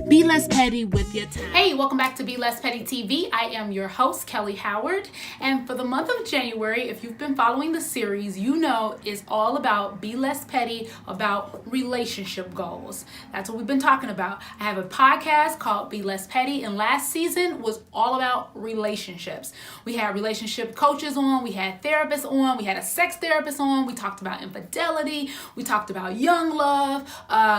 Be less petty with your time. Hey, welcome back to Be Less Petty TV. I am your host, Kellye Howard. And for the month of January, if you've been following the series, you know it's all about Be Less Petty, about relationship goals. That's what we've been talking about. I have a podcast called Be Less Petty, and last season was all about relationships. We had relationship coaches on, we had therapists on, we had a sex therapist on, we talked about infidelity, we talked about young love,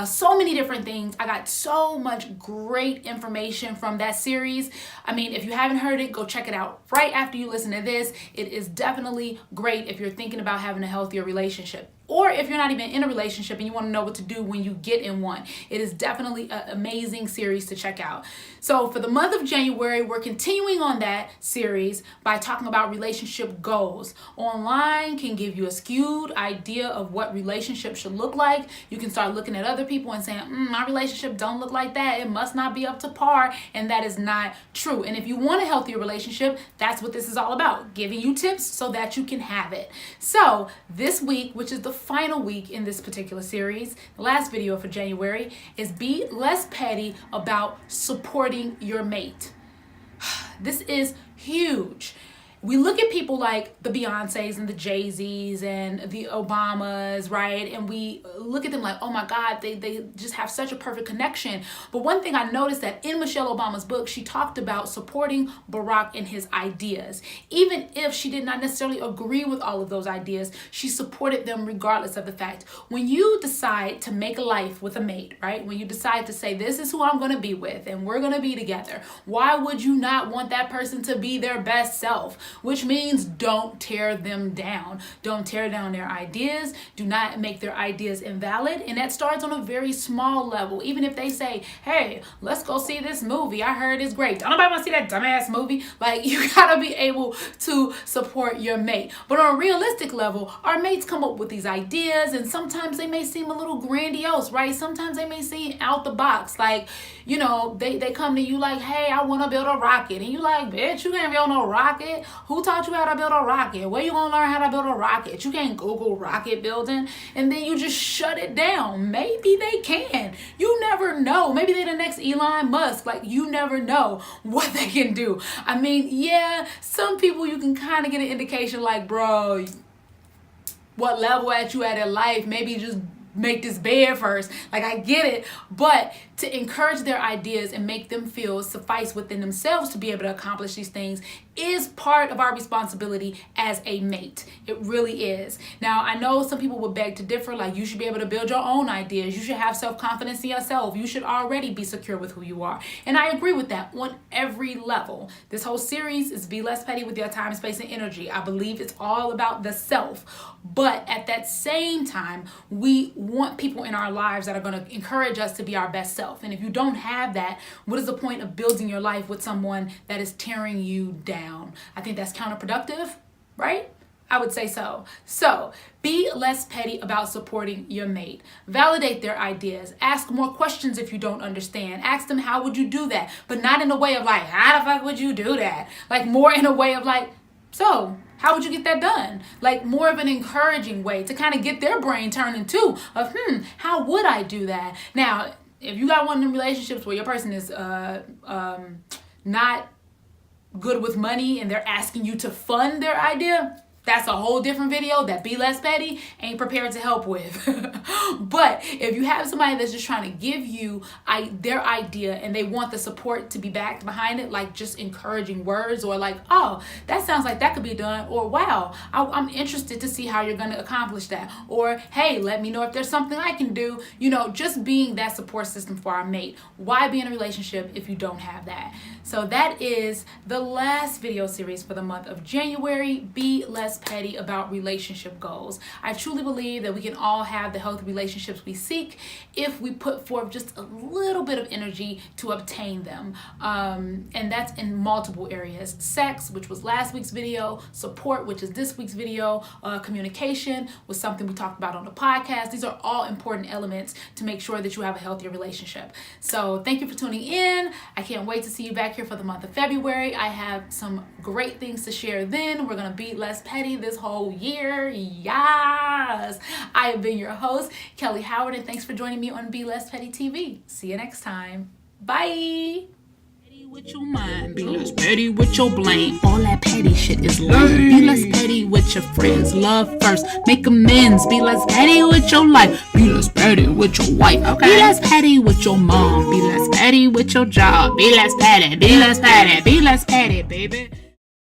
so many different things. I got so much great information from that series. I mean, if you haven't heard it, go check it out right after you listen to this. It is definitely great if you're thinking about having a healthier relationship. Or if you're not even in a relationship and you want to know what to do when you get in one. It is definitely an amazing series to check out. So for the month of January, we're continuing on that series by talking about relationship goals. Online can give you a skewed idea of what relationships should look like. You can start looking at other people and saying, my relationship don't look like that. It must not be up to par. And that is not true. And if you want a healthier relationship, that's what this is all about. Giving you tips so that you can have it. So this week, which is the final week in this particular series, the last video for January, is be less petty about supporting your mate. This is huge. We look at people like the Beyoncés and the Jay-Z's and the Obamas, right? And we look at them like, oh my God, they just have such a perfect connection. But one thing I noticed that in Michelle Obama's book, she talked about supporting Barack and his ideas. Even if she did not necessarily agree with all of those ideas, she supported them regardless of the fact. When you decide to make a life with a mate, right? When you decide to say, this is who I'm going to be with and we're going to be together, why would you not want that person to be their best self? Which means don't tear them down. Don't tear down their ideas. Do not make their ideas invalid. And that starts on a very small level. Even if they say, hey, let's go see this movie. I heard it's great. Don't nobody want to see that dumbass movie. Like, you gotta be able to support your mate. But on a realistic level, our mates come up with these ideas, and sometimes they may seem a little grandiose, right? Sometimes they may seem out the box. Like, you know, they come to you like, hey, I want to build a rocket. And you like, bitch, you can't build no rocket. Who taught you how to build a rocket? Where you gonna learn how to build a rocket? You can't Google rocket building and then you just shut it down. Maybe they can. You never know. Maybe they're the next Elon Musk. Like, you never know what they can do. I mean, yeah, some people you can kind of get an indication like, bro, what level at you at in life? Maybe just make this bed first. Like, I get it, but to encourage their ideas and make them feel suffice within themselves to be able to accomplish these things is part of our responsibility as a mate. It really is. Now, I know some people would beg to differ, like, you should be able to build your own ideas. You should have self-confidence in yourself. You should already be secure with who you are. And I agree with that on every level. This whole series is Be Less Petty with Your Time, Space, and Energy. I believe it's all about the self. But at that same time, we want people in our lives that are going to encourage us to be our best self. And if you don't have that, what is the point of building your life with someone that is tearing you down? I think that's counterproductive, right? I would say so. So be less petty about supporting your mate. Validate their ideas. Ask more questions if you don't understand. Ask them, how would you do that? But not in a way of like, how the fuck would you do that? Like, more in a way of like, so how would you get that done? Like, more of an encouraging way to kind of get their brain turning too of, how would I do that? Now, if you got one of them relationships where your person is not good with money and they're asking you to fund their idea, that's a whole different video that Be Less Petty ain't prepared to help with. But if you have somebody that's just trying to give you their idea and they want the support to be backed behind it, like just encouraging words or like, oh, that sounds like that could be done, or wow, I'm interested to see how you're going to accomplish that, or hey, let me know if there's something I can do, you know, just being that support system for our mate. Why be in a relationship if you don't have that? So that is the last video series for the month of January. Be less petty about relationship goals. I truly believe that we can all have the healthy relationships we seek if we put forth just a little bit of energy to obtain them. And that's in multiple areas. Sex, which was last week's video, support, which is this week's video, communication was something we talked about on the podcast. These are all important elements to make sure that you have a healthier relationship. So thank you for tuning in. I can't wait to see you back here for the month of February. I have some great things to share then. We're going to be less petty this whole year. Yes! I have been your host, Kellye Howard, and thanks for joining me on Be Less Petty TV. See you next time. Bye. With your mind, be less petty with your blame. All that petty shit is lame. Be less petty with your friends. Love first, make amends. Be less petty with your life. Be less petty with your wife. Okay. Be less petty with your mom. Be less petty with your job. Be less petty. Be less petty. Be less petty, baby.